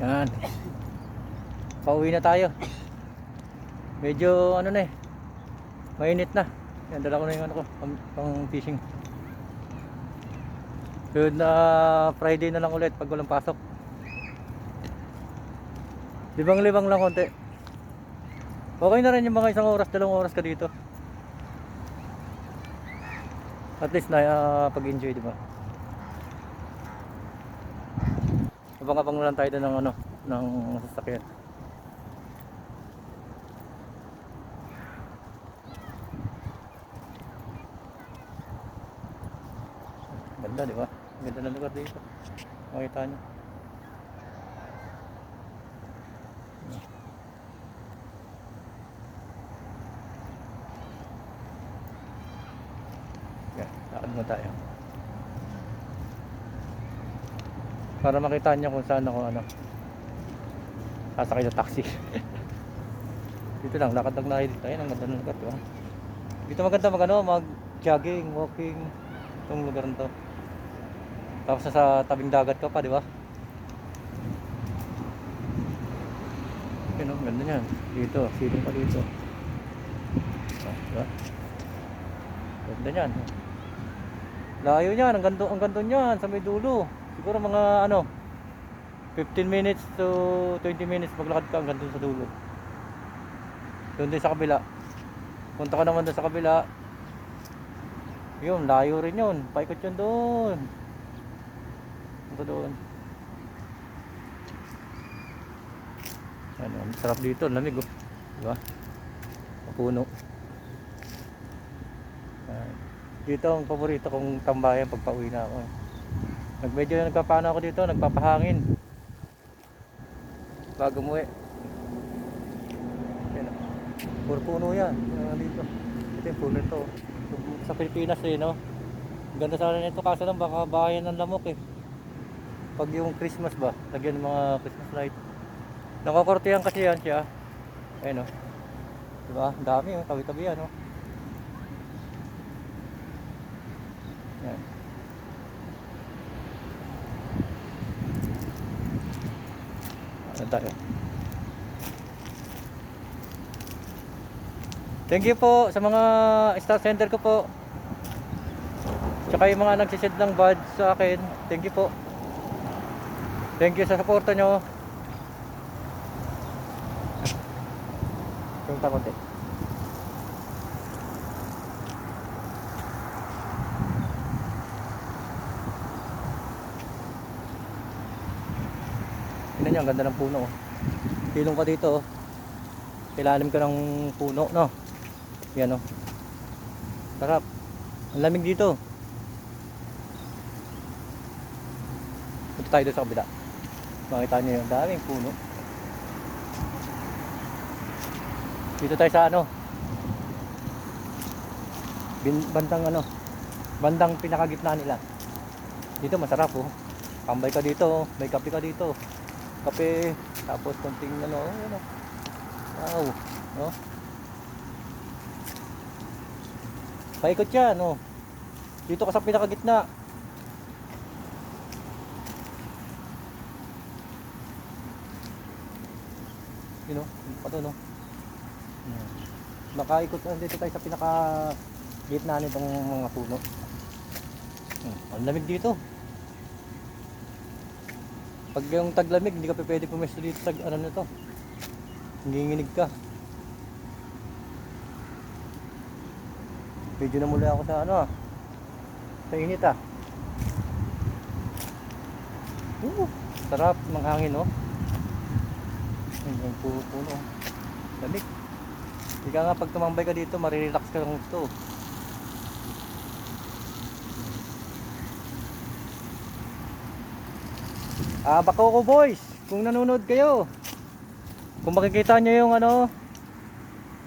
Yan. Pauwi na tayo. Medyo ano na eh. Mainit na. Yan, dala ko na yung ano ko, pang fishing. Good na Friday na lang ulit pag walang pasok. Libang-libang lang konti. Okay na rin yung mga 1 oras, 2 oras ka dito. At least na pag-enjoy, di ba? Abang-abang na lang tayo doon ng ano, ng sasakyan. Ganda, di ba? Ganda ng lugar dito. Makita nyo. Yan, lakad mo tayo. Para makita nyo kung saan ako ano, sasakay sa taxi. Dito lang, lakad lang na dito. Ayun, ang ganda ng lugar, di ba? Dito maganda mag ano, mag jogging, walking. Itong lugar na to. Tapos sa tabing dagat ka pa, di ba? Ayun, ang ganda niyan. Dito, feeling pa dito. Diba? Ganda niyan. Layo niyan, ang ganda niyan sa may dulo. Siguro mga ano, 15 minutes to 20 minutes maglakad ka hanggang dun sa dulo. Doon din sa kabila. Punta ka naman doon sa kabila. Yun, layo rin yun. Paikot yun doon. Punta doon. Ano, sarap dito, lamig oh. Diba? Mapuno. Dito ang paborito kong tambayan pag pauwi na ako. Medyo nagpapano ako dito, nagpapahangin. Bago umuwi. Yan. Puro puno yan. Dito. Ito yung puno ito. Sa Pilipinas eh, no? Ganda sana nito kaso lang baka bahayan ng lamok eh. Pag yung Christmas ba, lagyan ng mga Christmas light. Nakakortehan kasi yan siya. Ayun o. Diba? Ang dami oh. Tabi-tabi yan oh. Yan. Ano tayo? Thank you po sa mga staff center ko po. Tsaka yung mga nagsisend ng badge sa akin. Thank you po. Thank you sa suporta nyo. Yung takote. Tingnan nyo, ang ganda ng puno. Pilong ka dito. Ilalim ka ng puno, no? Yan, no? Sarap. Ang lamig dito. Punta tayo doon sa kabila. Makita nyo yung daming puno. Dito tayo sa ano? Bandang ano? Bandang pinakagitna nila. Dito masarap oh. Tambay ka dito, may kape ka dito. Kape, tapos konting ano, ano. Wow, no? Paikot yan, no? Dito ka sa pinakagitna. You know, pato, no? Nakaikot dito tayo sa pinakagitna nitong mga puno. Ang lamig dito. Pag yung taglamig, hindi ka pa pwede pumesto dito sa ano nito. Nanginginig ka. Medyo na muli ako sa ano ah. Sa init ah. Sarap ng hangin oh. Yung puno. Lamig. Hindi ka nga pag tumambay ka dito, marirelax ka lang ito. Bakoko boys, kung nanonood kayo, kung makikita nyo yung ano,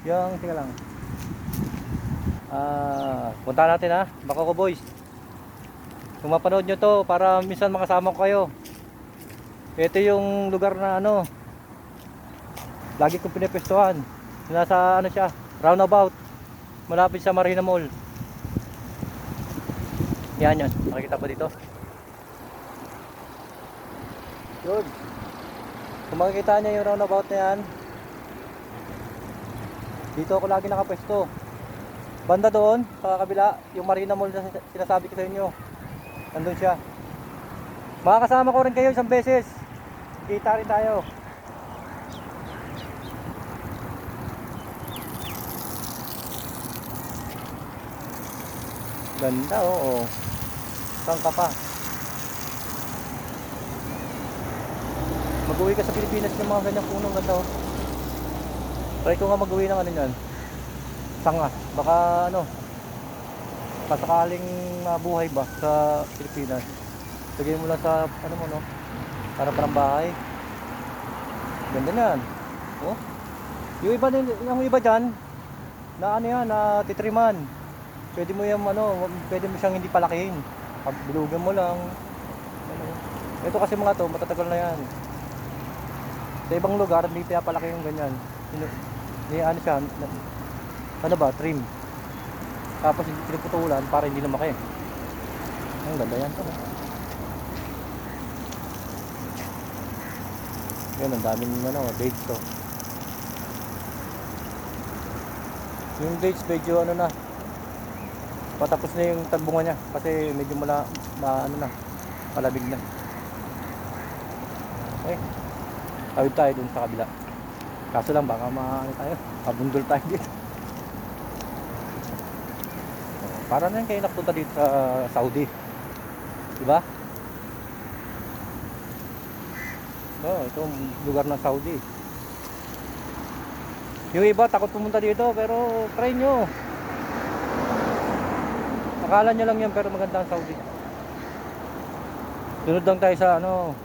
yung, tingnan lang. Punta natin ha, Bakoko boys. Kung mapanood nyo to, para minsan makasama ko kayo. Ito yung lugar na ano, lagi kong pinipwestuhan. Nasa ano siya, roundabout, malapit sa Marina Mall. Yan yan, makikita pa dito. Good. Kung makikita nyo yung roundabout na yan, dito ako lagi nakapwesto. Banda doon, sa kabila, yung Marina Mall na sinasabi ko sa inyo. Nandun siya. Makakasama ko rin kayo isang beses. Kita rin tayo. Ganda, oo. Saan ka pa? Mag-uwi ka sa Pilipinas ng mga ganyang puno. Ganda, oh. Try ko nga mag-uwi ng ano yan. Sanga. Baka ano, pasakaling buhay ba sa Pilipinas. Lagay mo lang sa ano mo, no? Para parang bahay. Ganda yan. Oh. Yung iba dyan, na ano yan, na titriman. Pwede mo yung ano, pwede mo siyang hindi palakihin. Pag bilugan mo lang. Ano. Ito kasi mga to, matatagal na yan. Sa ibang lugar, hindi pinapalaki yung ganyan. Hindi ano siya, ano ba, trim. Tapos hindi pinuputulan para hindi lumaki. Ang ganda yan. Yan, ang daming ano, dates to. Yung dates medyo ano na, patapos na yung tagbunga niya kasi medyo ano na, malamig na. Okay, tawid tayo dun sa kabila. Kaso lang baka mabundol tayo dito. Para na kayo napunta dito sa Saudi, diba? Itong lugar ng Saudi. Yung iba takot pumunta dito pero try nyo. Akala nyo lang yan pero maganda ang Saudi. Sunod lang tayo sa ano,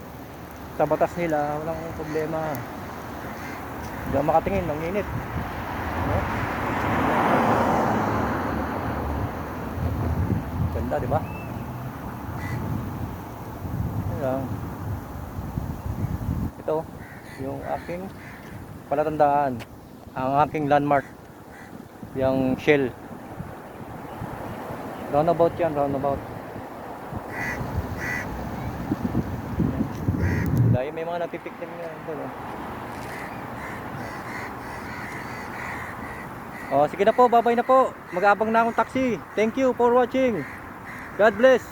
sa batas nila, walang problema. Hindi ako makatingin, ang init. No? Ganda, di ba? Ayan. Ito, yung aking palatandaan, ang aking landmark, yung Shell. Roundabout yan, roundabout. Dahil may mga napipiknik nyo doon. Oh, sige na po, babay na po. Mag-aabang na akong taxi. Thank you for watching. God bless.